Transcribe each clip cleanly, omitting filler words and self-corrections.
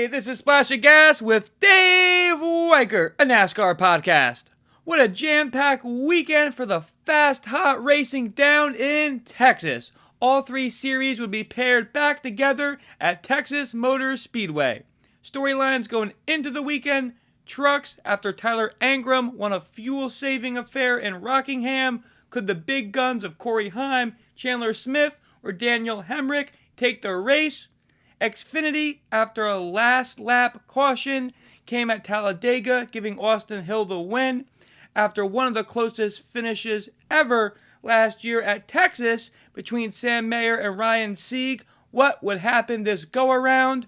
Hey, this is Splash of Gas with Dave Weichert, a NASCAR podcast. What a jam-packed weekend for the fast, hot racing down in Texas. All three series would be paired back together at Texas Motor Speedway. Storylines going into the weekend: trucks after Tyler Ankrum won a fuel-saving affair in Rockingham. Could the big guns of Corey Heim, Chandler Smith, or Daniel Hemric take the race? Xfinity, after a last lap caution, came at Talladega, giving Austin Hill the win. After one of the closest finishes ever last year at Texas between Sam Mayer and Ryan Sieg, what would happen this go-around?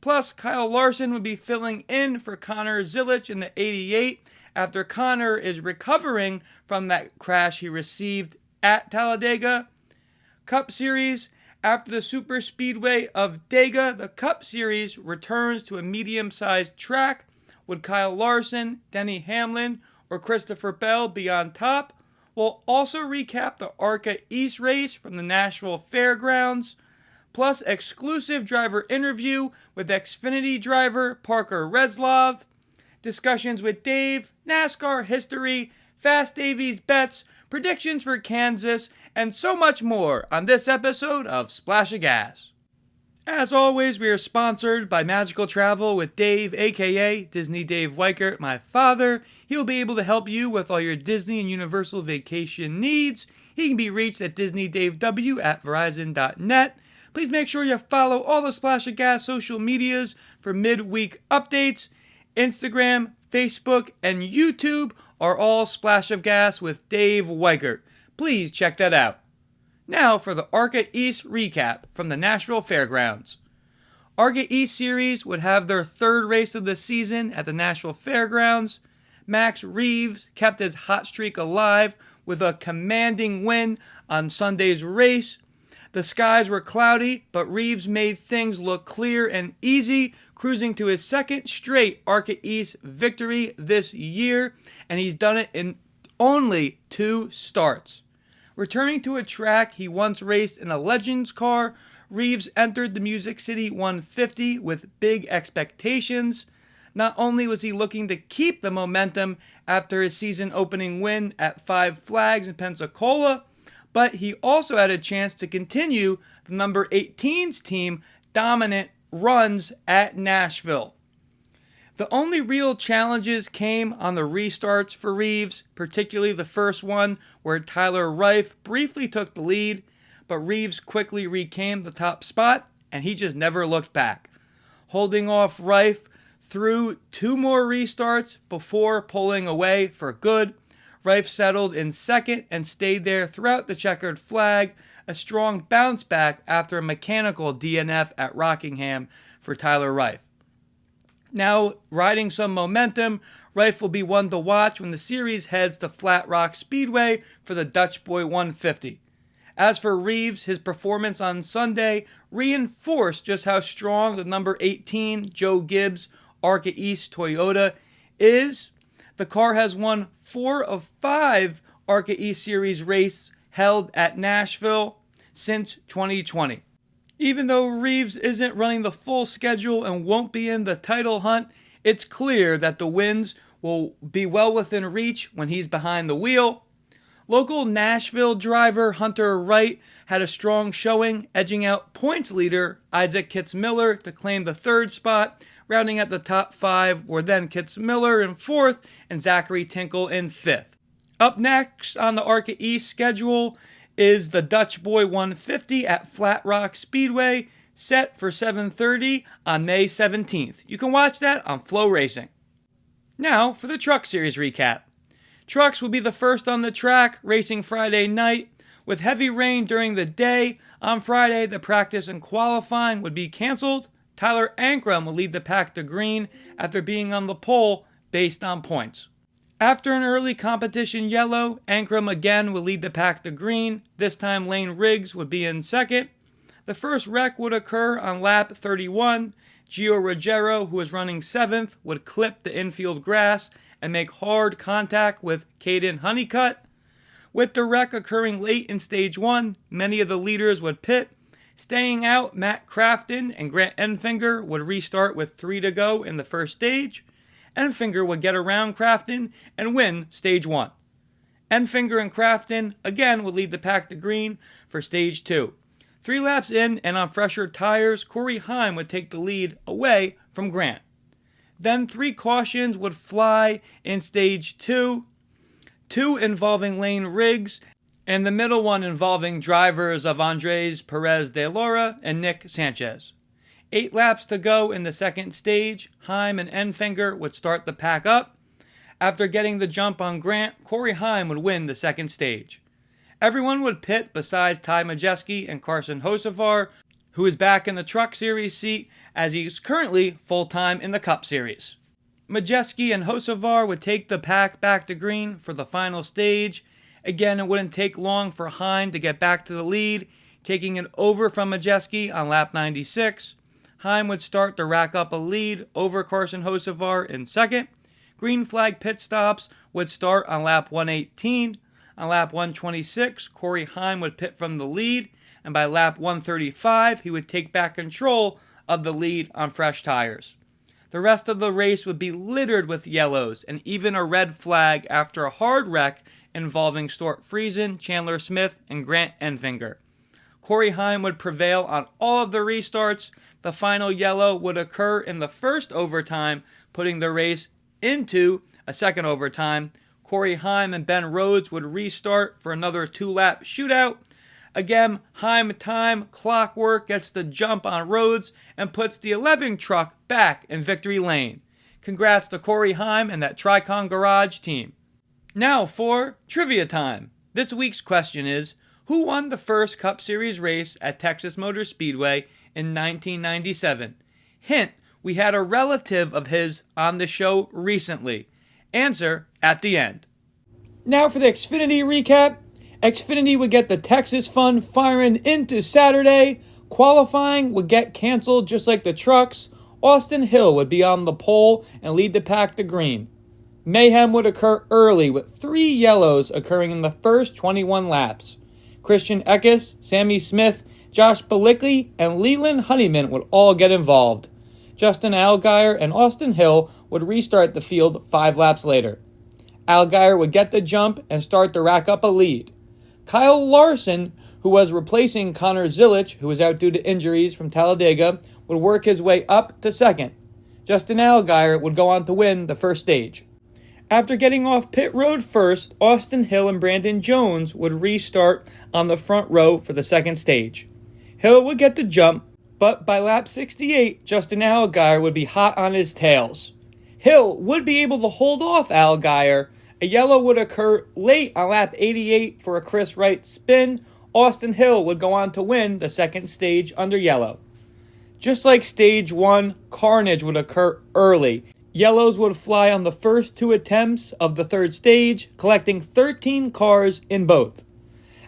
Plus, Kyle Larson would be filling in for Connor Zilisch in the 88 after Connor is recovering from that crash he received at Talladega. Cup Series. After the Super Speedway of Dega, the Cup Series returns to a medium-sized track. Would Kyle Larson, Denny Hamlin, or Christopher Bell be on top? We'll also recap the ARCA East race from the Nashville Fairgrounds, plus exclusive driver interview with Xfinity driver Parker Retzlaff, discussions with Dave, NASCAR history, Fast Davey's bets, predictions for Kansas, and so much more on this episode of Splash of Gas. As always, we are sponsored by Magical Travel with Dave, aka Disney Dave Weichert, my father. He will be able to help you with all your Disney and Universal vacation needs. He can be reached at DisneyDaveW@Verizon.net. Please make sure you follow all the Splash of Gas social medias for midweek updates. Instagram, Facebook, and YouTube are all Splash of Gas with Dave Weichert. Please check that out. Now for the ARCA East recap from the Nashville Fairgrounds. ARCA East Series would have their third race of the season at the Nashville Fairgrounds. Max Reeves kept his hot streak alive with a commanding win on Sunday's race. The skies were cloudy, but Reeves made things look clear and easy, cruising to his second straight ARCA East victory this year, and he's done it in only 2 starts. Returning to a track he once raced in a Legends car, Reeves entered the Music City 150 with big expectations. Not only was he looking to keep the momentum after his season-opening win at Five Flags in Pensacola, but he also had a chance to continue the number 18's team dominant runs at Nashville. The only real challenges came on the restarts for Reeves, particularly the first one where Tyler Reif briefly took the lead, but Reeves quickly reclaimed the top spot and he just never looked back, holding off Reif through 2 more restarts before pulling away for good. Reif settled in second and stayed there throughout the checkered flag, a strong bounce back after a mechanical DNF at Rockingham for Tyler Reif. Now, riding some momentum, Reif will be one to watch when the series heads to Flat Rock Speedway for the Dutch Boy 150. As for Reeves, his performance on Sunday reinforced just how strong the number 18 Joe Gibbs ARCA East Toyota is. The car has won 4 of 5 ARCA East Series races held at Nashville since 2020. Even though Reeves isn't running the full schedule and won't be in the title hunt, it's clear that the wins will be well within reach when he's behind the wheel. Local Nashville driver Hunter Wright had a strong showing, edging out points leader Isaac Kitzmiller to claim the 3rd spot. Rounding out the top 5 were then Kitzmiller in 4th and Zachary Tinkle in 5th. Up next on the ARCA East schedule is the Dutch Boy 150 at Flat Rock Speedway, set for 7:30 on May 17th. You can watch that on Flow Racing. Now for the Truck Series recap. Trucks will be the first on the track, racing Friday night. With heavy rain during the day, on Friday the practice and qualifying would be canceled. Tyler Ankrum will lead the pack to green after being on the pole based on points. After an early competition yellow, Ankrum again will lead the pack to green. This time Lane Riggs would be in second. The first wreck would occur on lap 31. Gio Ruggiero, who was running 7th, would clip the infield grass and make hard contact with Caden Honeycutt. With the wreck occurring late in stage 1, many of the leaders would pit. Staying out, Matt Crafton and Grant Enfinger would restart with 3 to go in the first stage. Enfinger would get around Crafton and win stage 1. Enfinger and Crafton again would lead the pack to green for stage 2. 3 laps in and on fresher tires, Corey Heim would take the lead away from Grant. Then 3 cautions would fly in stage 2, 2 involving Lane Riggs, and the middle one involving drivers of Andres Perez de Lara and Nick Sanchez. 8 laps to go in the second stage, Heim and Enfinger would start the pack up. After getting the jump on Grant, Corey Heim would win the second stage. Everyone would pit besides Ty Majeski and Carson Hocevar, who is back in the Truck Series seat as he is currently full-time in the Cup Series. Majeski and Hocevar would take the pack back to green for the final stage. Again, it wouldn't take long for Heim to get back to the lead, taking it over from Majeski on lap 96. Heim would start to rack up a lead over Carson Hocevar in second. Green flag pit stops would start on lap 118. On lap 126, Corey Heim would pit from the lead, and by lap 135, he would take back control of the lead on fresh tires. The rest of the race would be littered with yellows and even a red flag after a hard wreck involving Stuart Friesen, Chandler Smith, and Grant Enfinger. Corey Heim would prevail on all of the restarts. The final yellow would occur in the first overtime, putting the race into a second overtime. Corey Heim and Ben Rhodes would restart for another 2-lap shootout. Again, Heim time clockwork gets the jump on Rhodes and puts the 11 truck back in victory lane. Congrats to Corey Heim and that Tricon Garage team. Now for trivia time. This week's question is, who won the first Cup Series race at Texas Motor Speedway in 1997? Hint, we had a relative of his on the show recently. Answer at the end. Now for the Xfinity recap. Xfinity would get the Texas Fun firing into Saturday. Qualifying would get canceled just like the trucks. Austin Hill would be on the pole and lead the pack to green. Mayhem would occur early with 3 yellows occurring in the first 21 laps. Christian Eckes, Sammy Smith, Josh Bilicki, and Leland Honeyman would all get involved. Justin Allgaier and Austin Hill would restart the field 5 laps later. Allgaier would get the jump and start to rack up a lead. Kyle Larson, who was replacing Connor Zilisch, who was out due to injuries from Talladega, would work his way up to second. Justin Allgaier would go on to win the first stage. After getting off pit road first, Austin Hill and Brandon Jones would restart on the front row for the second stage. Hill would get the jump, but by lap 68, Justin Allgaier would be hot on his tails. Hill would be able to hold off Allgaier. A yellow would occur late on lap 88 for a Chris Wright spin. Austin Hill would go on to win the second stage under yellow. Just like stage 1, carnage would occur early. Yellows would fly on the first 2 attempts of the third stage, collecting 13 cars in both.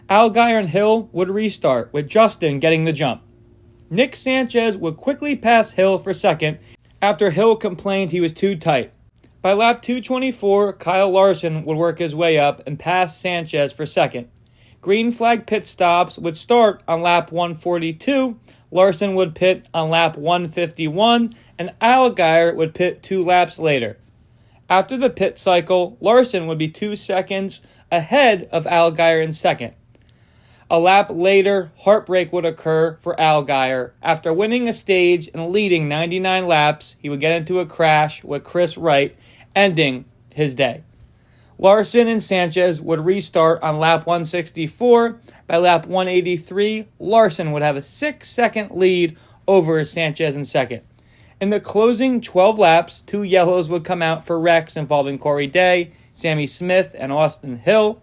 Allgaier and Hill would restart, with Justin getting the jump. Nick Sanchez would quickly pass Hill for second after Hill complained he was too tight. By lap 224, Kyle Larson would work his way up and pass Sanchez for second. Green flag pit stops would start on lap 142, Larson would pit on lap 151, and Allgaier would pit 2 laps later. After the pit cycle, Larson would be 2 seconds ahead of Allgaier in second. A lap later, heartbreak would occur for Allgaier. After winning a stage and leading 99 laps, he would get into a crash with Chris Wright, ending his day. Larson and Sanchez would restart on lap 164. By lap 183, Larson would have a 6-second lead over Sanchez in second. In the closing 12 laps, 2 yellows would come out for wrecks involving Corey Day, Sammy Smith, and Austin Hill,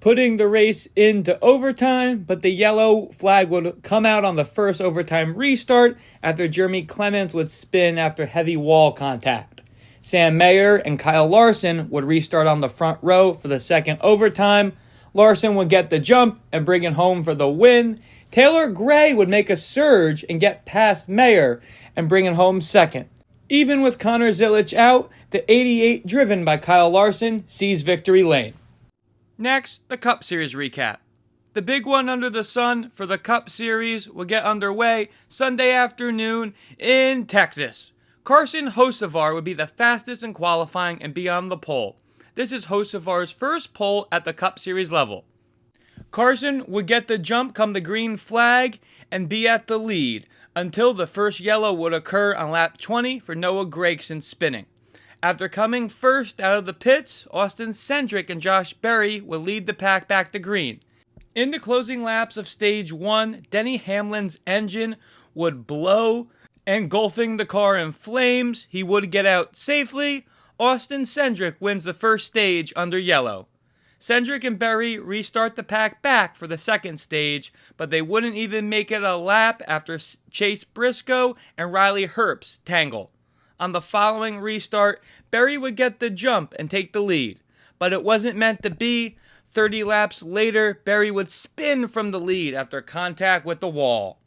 putting the race into overtime, but the yellow flag would come out on the first overtime restart after Jeremy Clements would spin after heavy wall contact. Sam Mayer and Kyle Larson would restart on the front row for the second overtime. Larson would get the jump and bring it home for the win. Taylor Gray would make a surge and get past Mayer and bring it home second. Even with Connor Zilisch out, the 88 driven by Kyle Larson sees victory lane. Next, the Cup Series recap. The big one under the sun for the Cup Series will get underway Sunday afternoon in Texas. Carson Hocevar would be the fastest in qualifying and be on the pole. This is Hocevar's first pole at the Cup Series level. Carson would get the jump come the green flag and be at the lead until the first yellow would occur on lap 20 for Noah Gragson spinning. After coming first out of the pits, Austin Cindric and Josh Berry would lead the pack back to green. In the closing laps of Stage 1, Denny Hamlin's engine would blow, engulfing the car in flames. He would get out safely. Austin Cindric wins the first stage under yellow. Cindric and Berry restart the pack back for the second stage, but they wouldn't even make it a lap after Chase Briscoe and Riley Herbst tangle. On the following restart, Berry would get the jump and take the lead, but it wasn't meant to be. 30 laps later, Berry would spin from the lead after contact with the wall.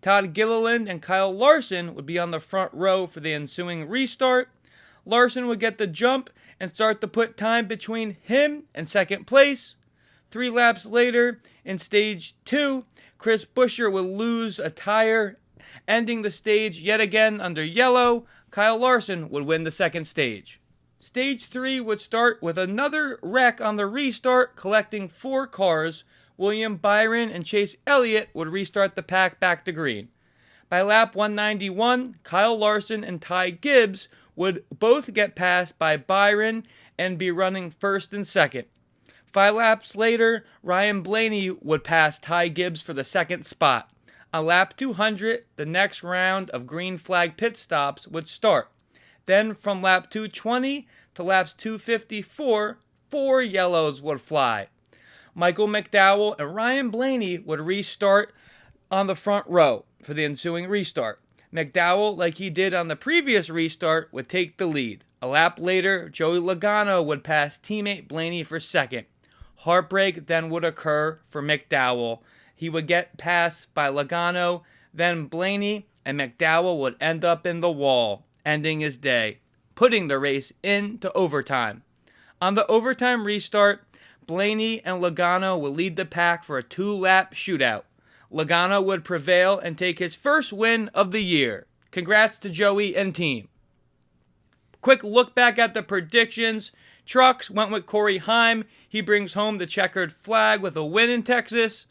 Todd Gilliland and Kyle Larson would be on the front row for the ensuing restart. Larson would get the jump and start to put time between him and second place. 3 laps later, in Stage 2, Chris Buescher would lose a tire, ending the stage yet again under yellow. Kyle Larson would win the second stage. Stage 3 would start with another wreck on the restart, collecting 4 cars. William Byron and Chase Elliott would restart the pack back to green. By lap 191, Kyle Larson and Ty Gibbs would both get passed by Byron and be running first and second. 5 laps later, Ryan Blaney would pass Ty Gibbs for the second spot. On lap 200, the next round of green flag pit stops would start. Then from lap 220 to laps 254, 4 yellows would fly. Michael McDowell and Ryan Blaney would restart on the front row for the ensuing restart. McDowell, like he did on the previous restart, would take the lead. A lap later, Joey Logano would pass teammate Blaney for second. Heartbreak then would occur for McDowell. He would get passed by Logano, then Blaney, and McDowell would end up in the wall, ending his day, putting the race into overtime. On the overtime restart, Blaney and Logano would lead the pack for a 2-lap shootout. Logano would prevail and take his first win of the year. Congrats to Joey and team. Quick look back at the predictions. Trucks went with Corey Heim. He brings home the checkered flag with a win in Texas.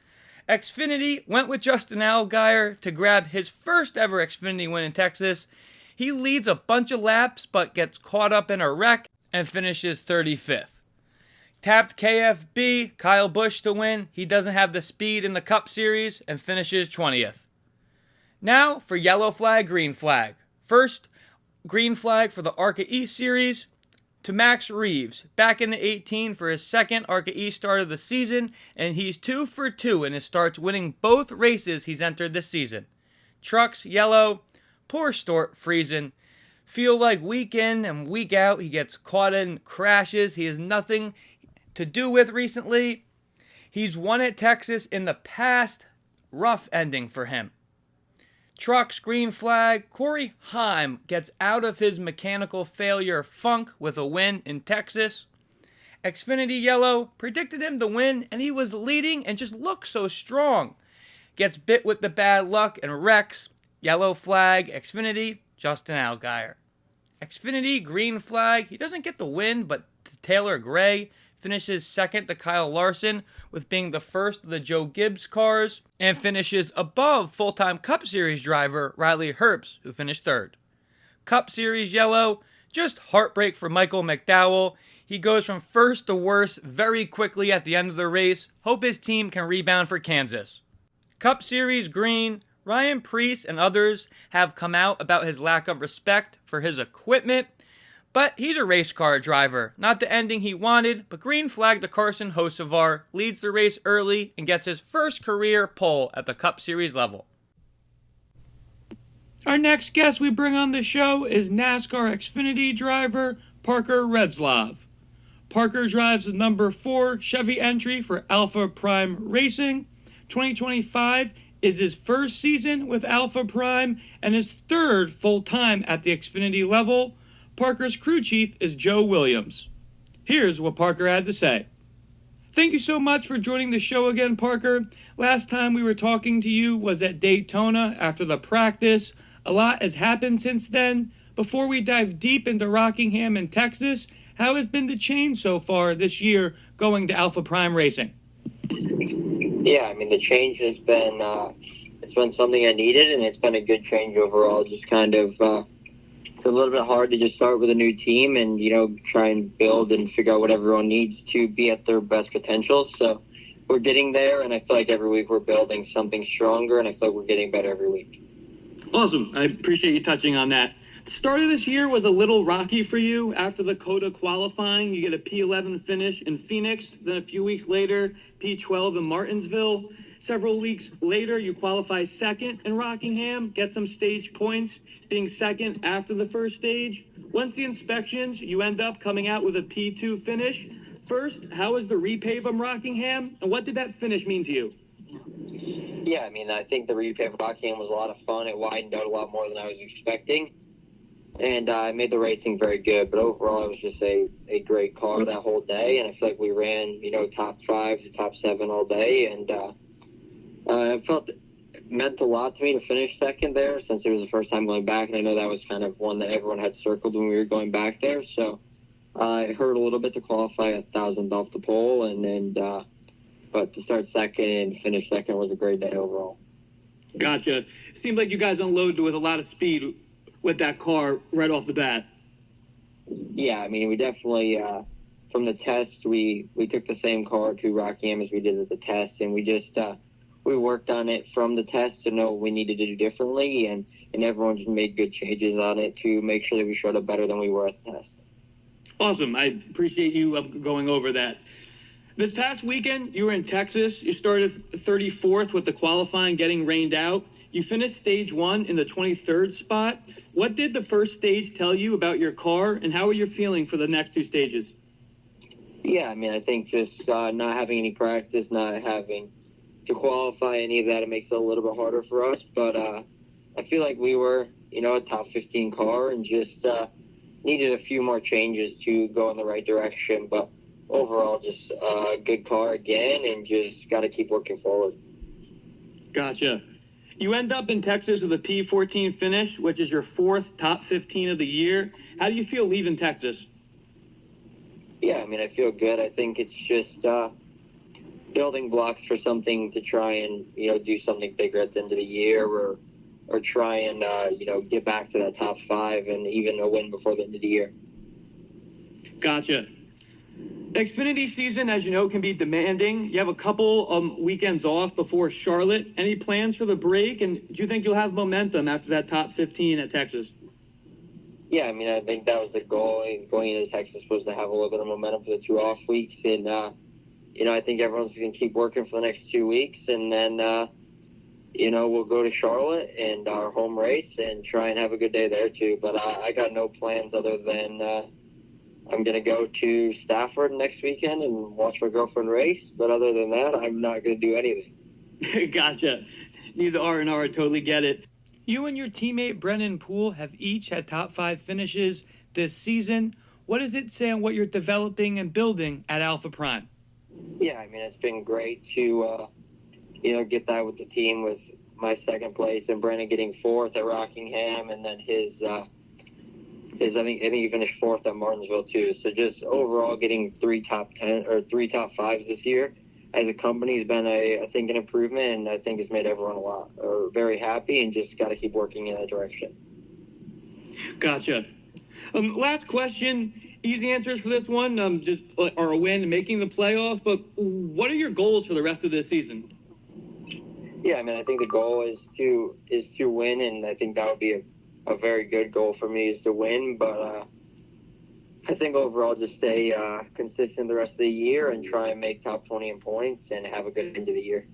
Xfinity went with Justin Allgaier to grab his first ever Xfinity win in Texas. He leads a bunch of laps but gets caught up in a wreck and finishes 35th. Tapped KFB, Kyle Busch to win. He doesn't have the speed in the Cup Series and finishes 20th. Now for yellow flag, green flag. First, green flag for the ARCA East Series to Max Reeves, back in the 18 for his second ARCA East start of the season, and he's 2 for 2 in his starts, winning both races he's entered this season. Trucks, yellow. Poor Stort Friesen. Feel like week in and week out he gets caught in crashes he has nothing to do with recently. He's won at Texas in the past. Rough ending for him. Trucks, green flag. Corey Heim gets out of his mechanical failure funk with a win in Texas. Xfinity yellow. Predicted him to win and he was leading and just looked so strong. Gets bit with the bad luck and wrecks. Yellow flag, Xfinity, Justin Allgaier. Xfinity, green flag. He doesn't get the win, but Taylor Gray finishes second to Kyle Larson with being the first of the Joe Gibbs cars and finishes above full-time Cup Series driver Riley Herbst, who finished third. Cup Series yellow, just heartbreak for Michael McDowell. He goes from first to worst very quickly at the end of the race. Hope his team can rebound for Kansas. Cup Series green. Ryan Preece and others have come out about his lack of respect for his equipment, but he's a race car driver. Not the ending he wanted, but green flag to Carson Hocevar, leads the race early and gets his first career pole at the Cup Series level. Our next guest we bring on the show is NASCAR Xfinity driver Parker Retzlaff. Parker drives the number 4 Chevy entry for Alpha Prime Racing. 2025 is his first season with Alpha Prime and his third full-time at the Xfinity level. Parker's crew chief is Joe Williams. Here's what Parker had to say. Thank you so much for joining the show again, Parker. Last time we were talking to you was at Daytona after the practice. A lot has happened since then. Before we dive deep into Rockingham and Texas, how has been the change so far this year going to Alpha Prime Racing? Yeah, I mean, the change has been, it's been something I needed, and it's been a good change overall. Just kind of, it's a little bit hard to just start with a new team and, try and build and figure out what everyone needs to be at their best potential. So we're getting there, and I feel like every week we're building something stronger, and I feel like we're getting better every week. Awesome. I appreciate you touching on that. The start of this year was a little rocky for you. After the COTA qualifying, you get a P11 finish in Phoenix. Then a few weeks later, P12 in Martinsville. Several weeks later, you qualify second in Rockingham, get some stage points, being second after the first stage. Once the inspections, you end up coming out with a P2 finish. First, how was the repave of Rockingham, and what did that finish mean to you? Yeah, I mean, I think the repave of Rockingham was a lot of fun. It widened out a lot more than I was expecting. And I made the racing very good, but overall it was just a great car that whole day, and I feel like we ran, top 5 to top 7 all day, and I felt it meant a lot to me to finish second there since it was the first time going back, and I know that was kind of one that everyone had circled when we were going back there, so it hurt a little bit to qualify a 1,000th off the pole, but to start second and finish second was a great day overall. Gotcha. Seemed like you guys unloaded with a lot of speed with that car right off the bat. Yeah, I mean, we definitely, from the test, we took the same car to Rockingham as we did at the test, and we just, we worked on it from the test to know what we needed to do differently, and everyone just made good changes on it to make sure that we showed up better than we were at the test. Awesome. I appreciate you going over that. This past weekend, you were in Texas. You started 34th with the qualifying getting rained out. You finished stage 1 in the 23rd spot. What did the first stage tell you about your car, and how are you feeling for the next 2 stages? Yeah, I mean, I think just not having any practice, not having to qualify any of that, it makes it a little bit harder for us. But I feel like we were, a top 15 car and just needed a few more changes to go in the right direction. But overall, just a good car again, and just got to keep working forward. Gotcha. You end up in Texas with a P14 finish, which is your 4th top 15 of the year. How do you feel leaving Texas? Yeah, I mean, I feel good. I think it's just building blocks for something to try and, do something bigger at the end of the year, or try and, get back to that top 5 and even a win before the end of the year. Gotcha. Xfinity season, as you know, can be demanding. You have a couple weekends off before Charlotte. Any plans for the break? And do you think you'll have momentum after that top 15 at Texas? Yeah, I mean, I think that was the goal going into Texas, was to have a little bit of momentum for the 2 off weeks. And, I think everyone's going to keep working for the next 2 weeks. And then, we'll go to Charlotte and our home race and try and have a good day there too. But I got no plans other than I'm going to go to Stafford next weekend and watch my girlfriend race. But other than that, I'm not going to do anything. Gotcha. Neither R&R, totally get it. You and your teammate Brennan Poole have each had top 5 finishes this season. What does it say on what you're developing and building at Alpha Prime? Yeah, I mean, it's been great to, get that with the team, with my 2nd place and Brennan getting 4th at Rockingham, and then his I think he finished 4th at Martinsville too. So just overall getting 3 top 10 or 3 top 5s this year as a company has been I think an improvement, and I think it's made everyone very happy, and just got to keep working in that direction. Gotcha. Last question, easy answers for this one. Just are a win, making the playoffs, but what are your goals for the rest of this season? Yeah, I mean, I think the goal is to win, and I think that would be a very good goal for me, is to win. But I think overall just stay consistent the rest of the year and try and make top 20 in points and have a good end of the year.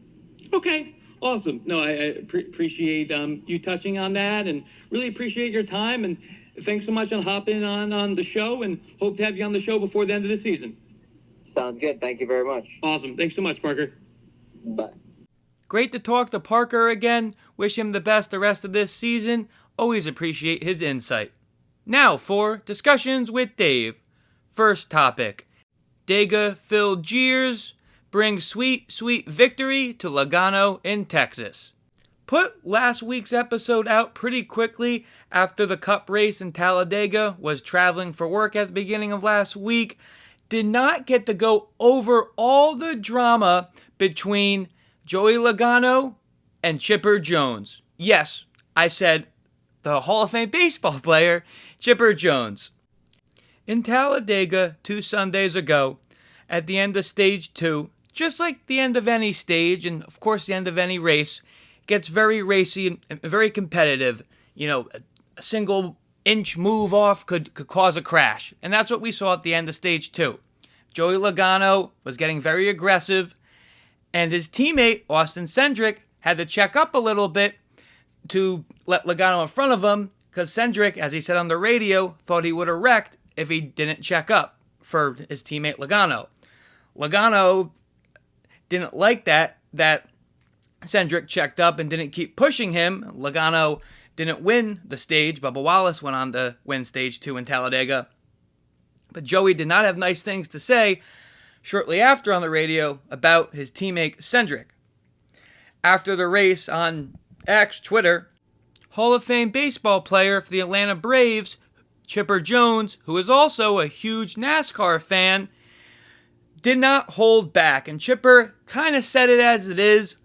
Okay, awesome. No, I appreciate you touching on that, and really appreciate your time. And thanks so much on hopping on the show, and hope to have you on the show before the end of the season. Sounds good. Thank you very much. Awesome. Thanks so much, Parker. Bye. Great to talk to Parker again. Wish him the best the rest of this season. Always appreciate his insight. Now for Discussions with Dave. First topic. Dega filled jeers. brings sweet, sweet victory to Logano in Texas. Put last week's episode out pretty quickly after the Cup race in Talladega, was traveling for work at the beginning of last week. Did not get to go over all the drama between Joey Logano and Chipper Jones. Yes, I said the Hall of Fame baseball player, Chipper Jones. In Talladega 2 Sundays ago, at the end of stage 2, just like the end of any stage, and of course the end of any race, gets very racy and very competitive. You know, a single inch move off could cause a crash. And that's what we saw at the end of stage 2. Joey Logano was getting very aggressive, and his teammate, Austin Cindric, had to check up a little bit to let Logano in front of him, because Cindric, as he said on the radio, thought he would have wrecked if he didn't check up for his teammate Logano. Logano didn't like that Cindric checked up and didn't keep pushing him. Logano didn't win the stage. Bubba Wallace went on to win stage 2 in Talladega. But Joey did not have nice things to say shortly after on the radio about his teammate Cindric. After the race on X, Twitter, Hall of Fame baseball player for the Atlanta Braves, Chipper Jones, who is also a huge NASCAR fan, did not hold back. And Chipper kind of said it as it is.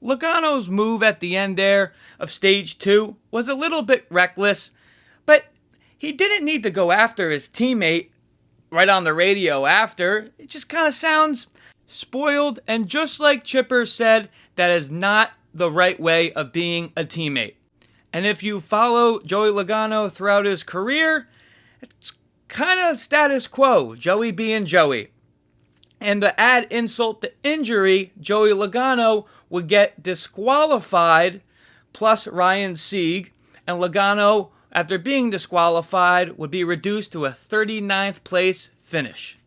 Logano's move at the end there of stage 2 was a little bit reckless, but he didn't need to go after his teammate right on the radio after. It just kind of sounds spoiled, and just like Chipper said, that is not the right way of being a teammate. And if you follow Joey Logano throughout his career, it's kind of status quo, Joey being Joey. And to add insult to injury, Joey Logano would get disqualified, plus Ryan Sieg, and Logano, after being disqualified, would be reduced to a 39th place finish.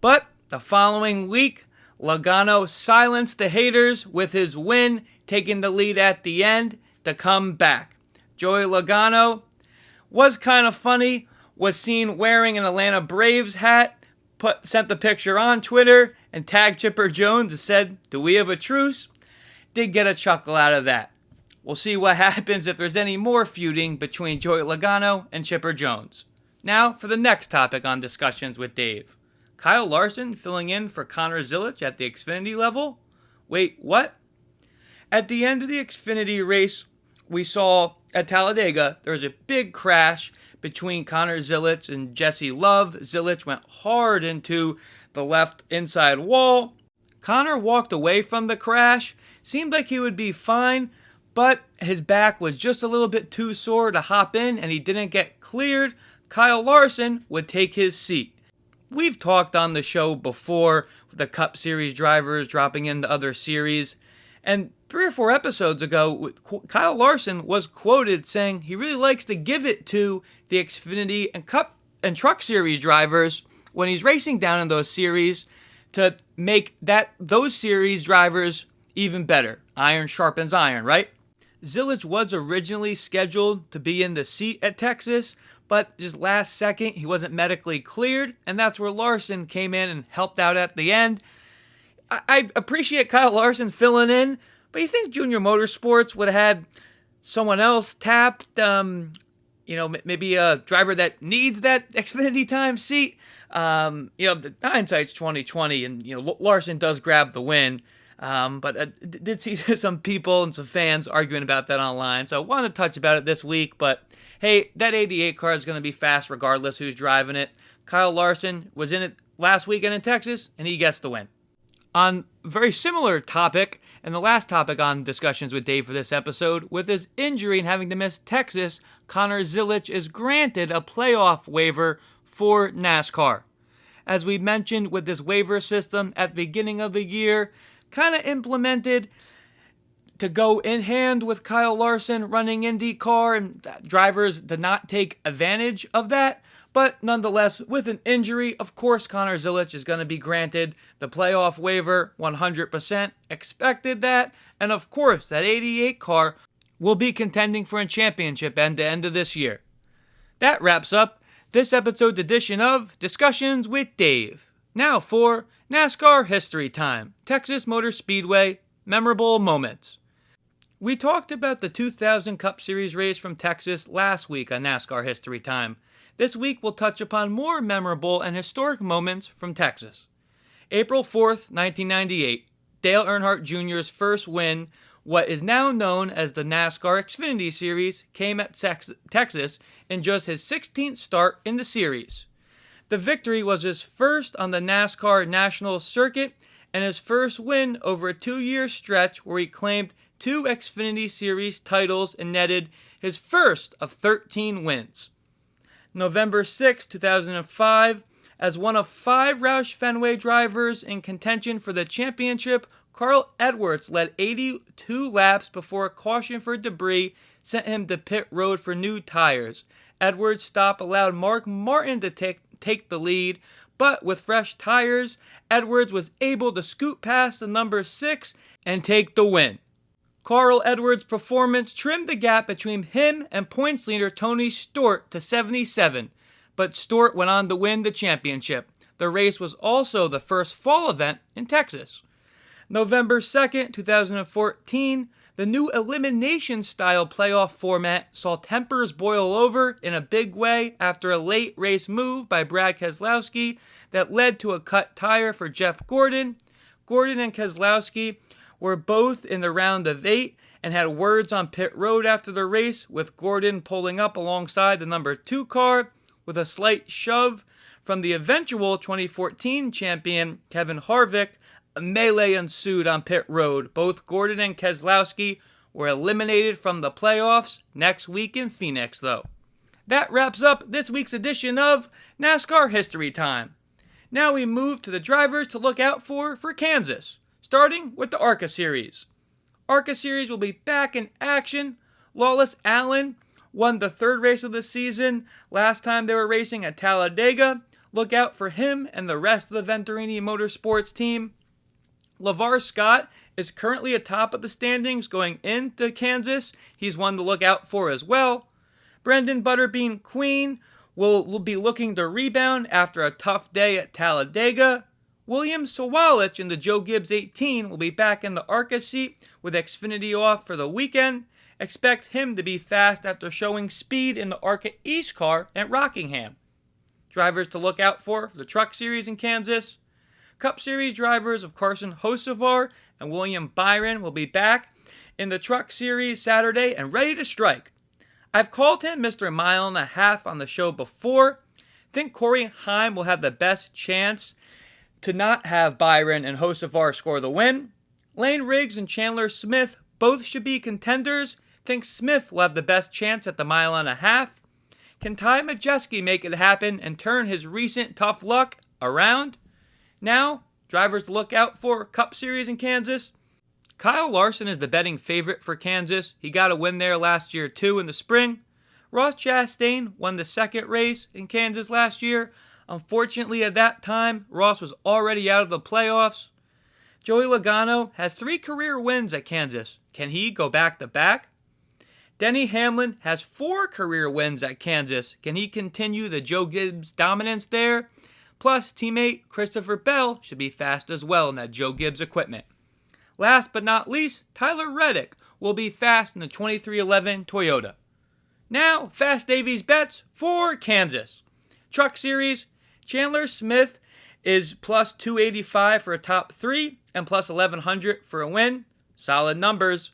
But the following week, Logano silenced the haters with his win, taking the lead at the end to come back. Joey Logano was kind of funny, was seen wearing an Atlanta Braves hat, sent the picture on Twitter, and tagged Chipper Jones and said, "Do we have a truce?" Did get a chuckle out of that. We'll see what happens if there's any more feuding between Joey Logano and Chipper Jones. Now for the next topic on Discussions with Dave. Kyle Larson filling in for Connor Zilisch at the Xfinity level? Wait, what? At the end of the Xfinity race, we saw at Talladega, there was a big crash between Connor Zilisch and Jesse Love. Zilisch went hard into the left inside wall. Connor walked away from the crash. Seemed like he would be fine, but his back was just a little bit too sore to hop in, and he didn't get cleared. Kyle Larson would take his seat. We've talked on the show before with the Cup Series drivers dropping into other series, and 3 or 4 episodes ago, Kyle Larson was quoted saying he really likes to give it to the Xfinity and Cup and Truck Series drivers when he's racing down in those series to make those series drivers even better. Iron sharpens iron, right? Zilisch was originally scheduled to be in the seat at Texas, but just last second he wasn't medically cleared, and that's where Larson came in and helped out at the end. I appreciate Kyle Larson filling in, but you think Junior Motorsports would have had someone else tapped? Maybe a driver that needs that Xfinity time seat. The hindsight's 2020, and Larson does grab the win. But I did see some people and some fans arguing about that online, so I wanted to touch about it this week. But hey, that 88 car is going to be fast regardless who's driving it. Kyle Larson was in it last weekend in Texas, and he gets the win. On a very similar topic, and the last topic on Discussions with Dave for this episode, with his injury and having to miss Texas, Connor Zilisch is granted a playoff waiver for NASCAR. As we mentioned with this waiver system at the beginning of the year, kind of implemented to go in hand with Kyle Larson running IndyCar, and drivers did not take advantage of that. But nonetheless, with an injury, of course, Connor Zilisch is going to be granted the playoff waiver, 100% expected that. And of course, that 88 car will be contending for a championship at the end of this year. That wraps up this episode's edition of Discussions with Dave. Now for NASCAR History Time, Texas Motor Speedway, Memorable Moments. We talked about the 2000 Cup Series race from Texas last week on NASCAR History Time. This week we'll touch upon more memorable and historic moments from Texas. April 4th, 1998, Dale Earnhardt Jr.'s first win, what is now known as the NASCAR Xfinity Series, came at Texas in just his 16th start in the series. The victory was his first on the NASCAR National Circuit and his first win over a 2-year stretch where he claimed 2 Xfinity Series titles and netted his first of 13 wins. November 6, 2005, as one of 5 Roush Fenway drivers in contention for the championship, Carl Edwards led 82 laps before a caution for debris sent him to pit road for new tires. Edwards' stop allowed Mark Martin to take the lead, but with fresh tires, Edwards was able to scoot past the number 6 and take the win. Carl Edwards' performance trimmed the gap between him and points leader Tony Stewart to 77, but Stewart went on to win the championship. The race was also the first fall event in Texas. November 2nd, 2014, the new elimination-style playoff format saw tempers boil over in a big way after a late race move by Brad Keselowski that led to a cut tire for Jeff Gordon. Gordon and Keselowski were both in the round of 8 and had words on pit road after the race, with Gordon pulling up alongside the number 2 car with a slight shove from the eventual 2014 champion Kevin Harvick. A melee ensued on pit road. Both Gordon and Keselowski were eliminated from the playoffs next week in Phoenix, though. That wraps up this week's edition of NASCAR History Time. Now we move to the drivers to look out for Kansas, starting with the ARCA Series. ARCA Series will be back in action. Lawless Alan won the 3rd race of the season. Last time they were racing at Talladega. Look out for him and the rest of the Venturini Motorsports team. LeVar Scott is currently atop of the standings going into Kansas. He's one to look out for as well. Brendan Butterbean Queen will be looking to rebound after a tough day at Talladega. William Sawalich in the Joe Gibbs 18 will be back in the ARCA seat with Xfinity off for the weekend. Expect him to be fast after showing speed in the ARCA East car at Rockingham. Drivers to look out for the Truck Series in Kansas. Cup Series drivers of Carson Hocevar and William Byron will be back in the Truck Series Saturday and ready to strike. I've called him Mr. Mile and a Half on the show before. Think Corey Heim will have the best chance to not have Byron and Hocevar score the win. Lane Riggs and Chandler Smith both should be contenders. Think Smith will have the best chance at the mile and a half. Can Ty Majeski make it happen and turn his recent tough luck around? Now, drivers to look out for Cup Series in Kansas. Kyle Larson is the betting favorite for Kansas. He got a win there last year too in the spring. Ross Chastain won the 2nd race in Kansas last year. Unfortunately, at that time, Ross was already out of the playoffs. Joey Logano has 3 career wins at Kansas. Can he go back-to-back? Denny Hamlin has 4 career wins at Kansas. Can he continue the Joe Gibbs dominance there? Plus, teammate Christopher Bell should be fast as well in that Joe Gibbs equipment. Last but not least, Tyler Reddick will be fast in the 2311 Toyota. Now, Fast Davies bets for Kansas. Truck Series, Chandler Smith is plus 285 for a top 3 and plus 1100 for a win. Solid numbers.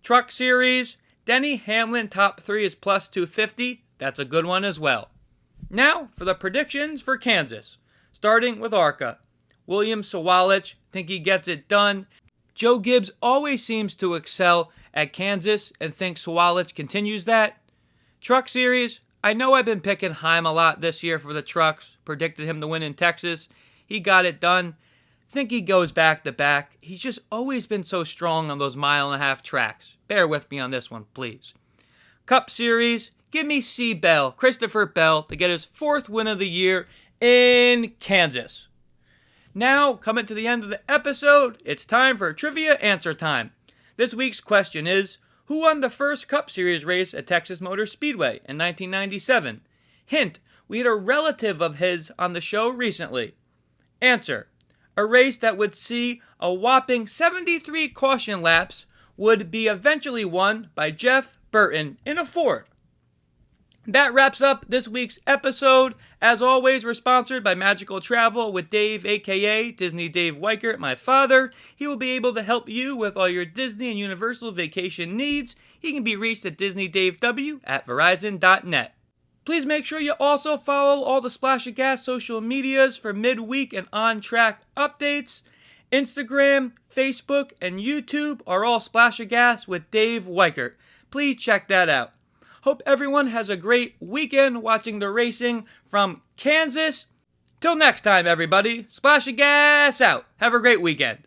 Truck Series, Denny Hamlin top 3 is plus 250. That's a good one as well. Now for the predictions for Kansas. Starting with ARCA. William Sawalich, think he gets it done. Joe Gibbs always seems to excel at Kansas and think Sawalich continues that. Truck Series, I know I've been picking Heim a lot this year for the trucks. Predicted him to win in Texas. He got it done. Think he goes back-to-back. He's just always been so strong on those mile-and-a-half tracks. Bear with me on this one, please. Cup Series, give me C. Bell, Christopher Bell, to get his 4th win of the year in Kansas. Now, coming to the end of the episode, it's time for Trivia Answer Time. This week's question is, who won the first Cup Series race at Texas Motor Speedway in 1997? Hint, we had a relative of his on the show recently. Answer: a race that would see a whopping 73 caution laps would be eventually won by Jeff Burton in a Ford. That wraps up this week's episode. As always, we're sponsored by Magical Travel with Dave, aka Disney Dave Weichert, my father. He will be able to help you with all your Disney and Universal vacation needs. He can be reached at DisneyDaveW@Verizon.net. Please make sure you also follow all the Splash of Gas social medias for midweek and on-track updates. Instagram, Facebook, and YouTube are all Splash of Gas with Dave Weichert. Please check that out. Hope everyone has a great weekend watching the racing from Kansas. Till next time, everybody. Splash of Gas out. Have a great weekend.